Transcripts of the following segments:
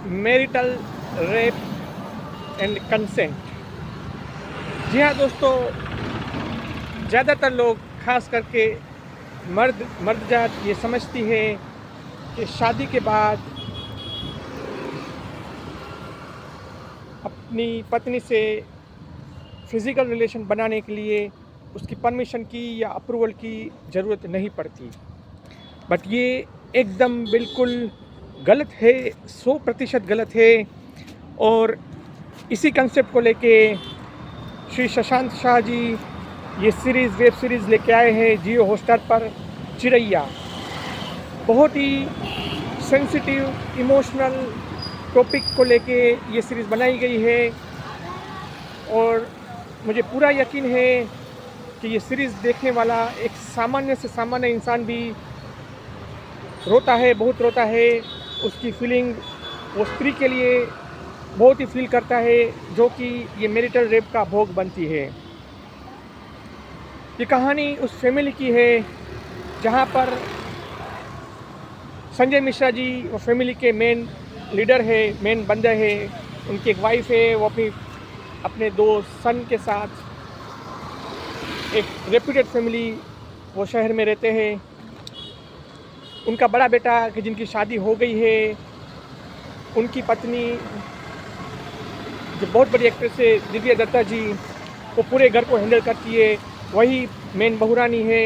Marital rape and consent. जी हाँ दोस्तों, ज़्यादातर लोग खास करके मर्द जात ये समझती है कि शादी के बाद अपनी पत्नी से फिज़िकल रिलेशन बनाने के लिए उसकी परमिशन की या अप्रूवल की ज़रूरत नहीं पड़ती। बट ये एकदम बिल्कुल गलत है, 100% गलत है। और इसी कंसेप्ट को लेके श्री शशांक शाह जी ये वेब सीरीज़ लेके आए हैं जियो हॉटस्टार पर, चिरैया। बहुत ही सेंसिटिव, इमोशनल टॉपिक को लेके ये सीरीज़ बनाई गई है और मुझे पूरा यकीन है कि ये सीरीज़ देखने वाला एक सामान्य से सामान्य इंसान भी रोता है, बहुत रोता है। उसकी फीलिंग वो स्त्री के लिए बहुत ही फील करता है जो कि ये मैरिटल रेप का भोग बनती है। ये कहानी उस फैमिली की है जहाँ पर संजय मिश्रा जी वो फैमिली के मेन लीडर है, मेन बंदे है। उनकी एक वाइफ है, वो अपने 2 सन के साथ एक रेप्यूटेड फैमिली वो शहर में रहते हैं। उनका बड़ा बेटा कि जिनकी शादी हो गई है, उनकी पत्नी जो बहुत बड़ी एक्ट्रेस है दिव्या दत्ता जी, वो पूरे घर को हैंडल करती है। वही मेन बहुरानी है,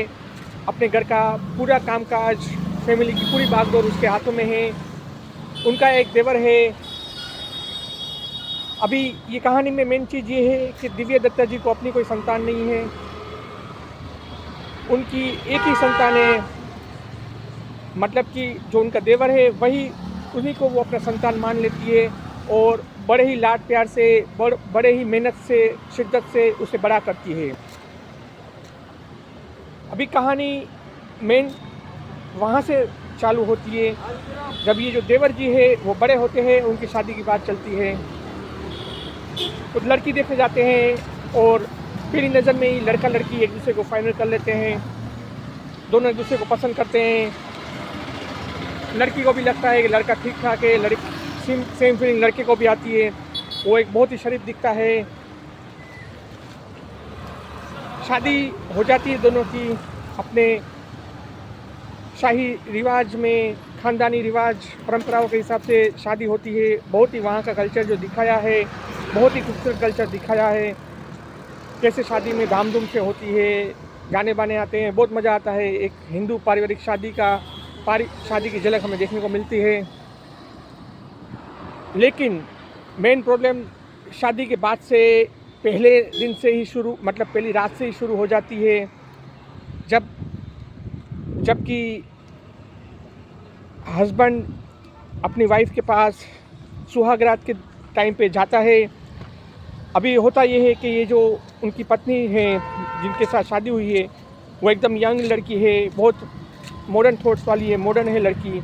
अपने घर का पूरा कामकाज, फैमिली की पूरी बागडोर उसके हाथों में है। उनका एक देवर है। अभी ये कहानी में मेन चीज़ ये है कि दिव्या दत्ता जी को अपनी कोई संतान नहीं है, उनकी एक ही संतान है। मतलब कि जो उनका देवर है वही उन्हीं को वो अपना संतान मान लेती है और बड़े ही लाड प्यार से, बड़े ही मेहनत से, शिद्दत से उसे बड़ा करती है। अभी कहानी मेन वहाँ से चालू होती है जब ये जो देवर जी है वो बड़े होते हैं, उनकी शादी की बात चलती है। तो लड़की देखने जाते हैं और पहली नज़र में ही लड़का लड़की एक दूसरे को फाइनल कर लेते हैं, दोनों एक दूसरे को पसंद करते हैं। लड़की को भी लगता है कि लड़का ठीक ठाक है, लड़की सेम फीलिंग लड़के को भी आती है। वो एक बहुत ही शरीफ दिखता है। शादी हो जाती है दोनों की अपने शाही रिवाज में, ख़ानदानी रिवाज परंपराओं के हिसाब से शादी होती है। बहुत ही वहाँ का कल्चर जो दिखाया है, बहुत ही खूबसूरत कल्चर दिखाया है। कैसे शादी में धाम-धूम से होती है, गाने बाने आते हैं, बहुत मज़ा आता है। एक हिंदू पारिवारिक शादी की झलक हमें देखने को मिलती है। लेकिन मेन प्रॉब्लम शादी के बाद से पहले दिन से ही शुरू, मतलब पहली रात से ही शुरू हो जाती है। जबकि हस्बैंड अपनी वाइफ के पास सुहाग रात के टाइम पे जाता है। अभी होता ये है कि ये जो उनकी पत्नी है जिनके साथ शादी हुई है वो एकदम यंग लड़की है, बहुत मॉडर्न थॉट्स वाली है, मॉडर्न है लड़की।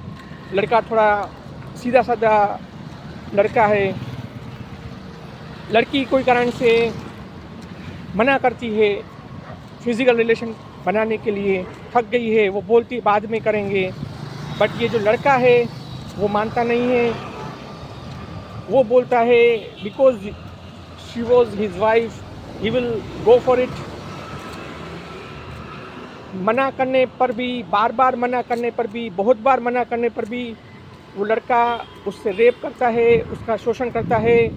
लड़का थोड़ा सीधा साधा लड़का है। लड़की कोई कारण से मना करती है फिज़िकल रिलेशन बनाने के लिए, थक गई है, वो बोलती बाद में करेंगे। बट ये जो लड़का है वो मानता नहीं है। वो बोलता है because she was his wife he will go for it. मना करने पर भी, बार बार मना करने पर भी, बहुत बार मना करने पर भी वो लड़का उससे रेप करता है, उसका शोषण करता है।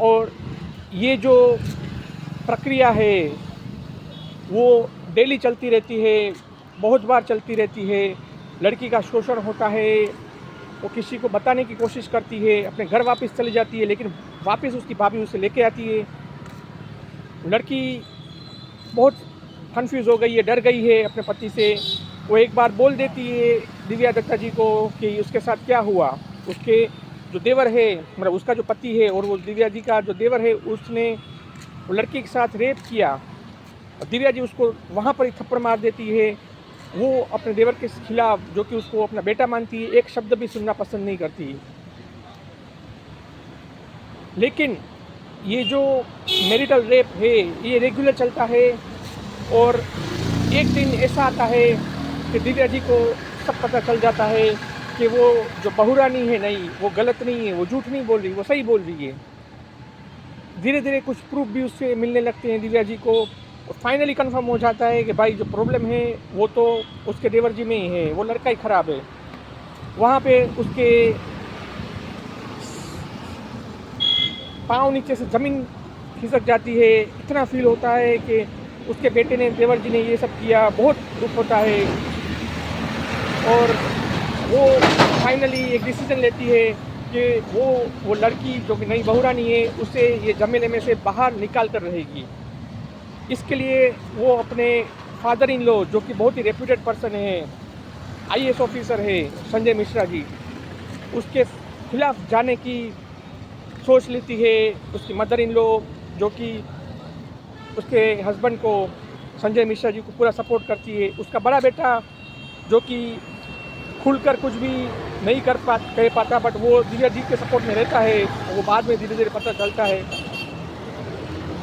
और ये जो प्रक्रिया है वो डेली चलती रहती है, बहुत बार चलती रहती है। लड़की का शोषण होता है, वो किसी को बताने की कोशिश करती है, अपने घर वापस चली जाती है, लेकिन वापस उसकी भाभी उसे लेके आती है। लड़की बहुत कंफ्यूज हो गई है, डर गई है अपने पति से। वो एक बार बोल देती है दिव्या दत्ता जी को कि उसके साथ क्या हुआ। उसके जो देवर है, मतलब उसका जो पति है और वो दिव्या जी का जो देवर है, उसने वो लड़की के साथ रेप किया। और दिव्या जी उसको वहाँ पर ही थप्पड़ मार देती है। वो अपने देवर के खिलाफ, जो कि उसको अपना बेटा मानती है, एक शब्द भी सुनना पसंद नहीं करती। लेकिन ये जो मैरिटल रेप है ये रेगुलर चलता है और एक दिन ऐसा आता है कि दिव्या जी को सब पता चल जाता है कि वो जो बहुरानी है नहीं, वो गलत नहीं है, वो झूठ नहीं बोल रही, वो सही बोल रही है। धीरे धीरे कुछ प्रूफ भी उससे मिलने लगते हैं दिव्या जी को, और फाइनली कंफर्म हो जाता है कि भाई जो प्रॉब्लम है वो तो उसके देवर जी में ही है, वो लड़का ही ख़राब है। वहाँ पे उसके पाँव नीचे से ज़मीन खिसक जाती है। इतना फील होता है कि उसके बेटे ने, देवर जी ने ये सब किया, बहुत दुख होता है। और वो फाइनली एक डिसीजन लेती है कि वो लड़की जो कि नई बहुरानी है, उसे ये झमेले में से बाहर निकाल कर रहेगी। इसके लिए वो अपने फादर इन लॉ, जो कि बहुत ही रेप्यूटेड पर्सन है, आईएएस ऑफिसर है संजय मिश्रा जी, उसके खिलाफ जाने की सोच लेती है। उसकी मदर इन लॉ, जो कि उसके हस्बैंड को, संजय मिश्रा जी को पूरा सपोर्ट करती है। उसका बड़ा बेटा, जो कि खुलकर कुछ भी नहीं कह पाता, बट वो दिव्या जी के सपोर्ट में रहता है। वो बाद में धीरे धीरे पता चलता है।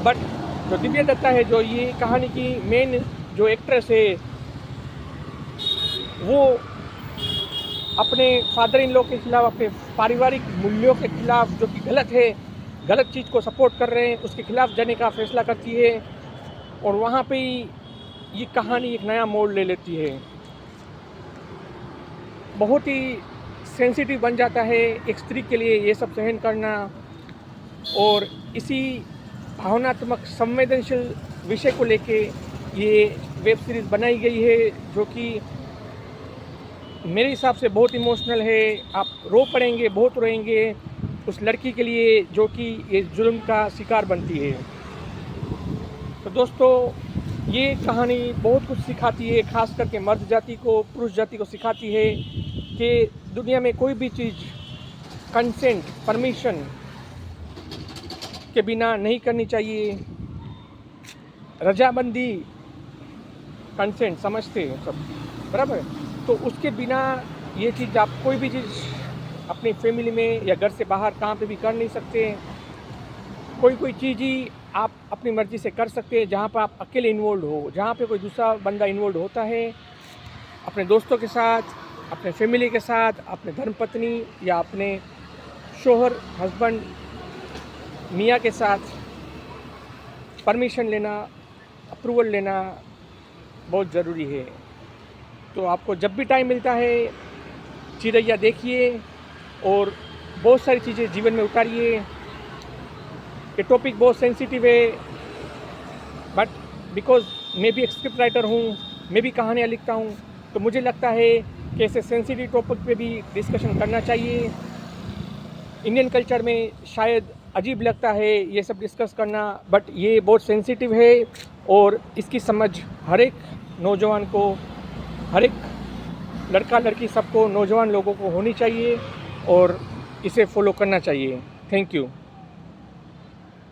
बट जो दिव्या दत्ता है, जो ये कहानी की मेन जो एक्ट्रेस है, वो अपने फादर इन लॉ के खिलाफ, अपने पारिवारिक मूल्यों के खिलाफ, जो कि गलत है, गलत चीज़ को सपोर्ट कर रहे हैं, उसके खिलाफ जाने का फैसला करती है। और वहाँ पे ही ये कहानी एक नया मोड़ ले लेती है। बहुत ही सेंसिटिव बन जाता है एक स्त्री के लिए ये सब सहन करना। और इसी भावनात्मक संवेदनशील विषय को लेके ये वेब सीरीज़ बनाई गई है, जो कि मेरे हिसाब से बहुत इमोशनल है। आप रो पड़ेंगे, बहुत रोएंगे उस लड़की के लिए जो कि ये जुल्म का शिकार बनती है। तो दोस्तों, ये कहानी बहुत कुछ सिखाती है, ख़ास करके मर्द जाति को, पुरुष जाति को सिखाती है कि दुनिया में कोई भी चीज़ कंसेंट, परमिशन के बिना नहीं करनी चाहिए। रजामंदी, कंसेंट समझते हैं सब, बराबर। तो उसके बिना ये चीज़, आप कोई भी चीज़ अपनी फैमिली में या घर से बाहर कहाँ पे भी कर नहीं सकते। कोई चीज़ ही आप अपनी मर्ज़ी से कर सकते हैं जहाँ पर आप अकेले इन्वॉल्व हो। जहाँ पे कोई दूसरा बंदा इन्वॉल्व होता है, अपने दोस्तों के साथ, अपने फैमिली के साथ, अपने धर्मपत्नी या अपने शोहर, हस्बैंड, मियाँ के साथ परमिशन लेना, अप्रूवल लेना बहुत ज़रूरी है। तो आपको जब भी टाइम मिलता है, चिरैया देखिए और बहुत सारी चीज़ें जीवन में उतारिए। ये टॉपिक बहुत सेंसिटिव है, बट बिकॉज मैं भी एक स्क्रिप्ट राइटर हूँ, मैं भी कहानियाँ लिखता हूँ, तो मुझे लगता है कि ऐसे सेंसिटिव टॉपिक पे भी डिस्कशन करना चाहिए। इंडियन कल्चर में शायद अजीब लगता है ये सब डिस्कस करना, बट ये बहुत सेंसिटिव है और इसकी समझ हर एक नौजवान को, हर एक लड़का लड़की सबको, नौजवान लोगों को होनी चाहिए और इसे फॉलो करना चाहिए। Thank you.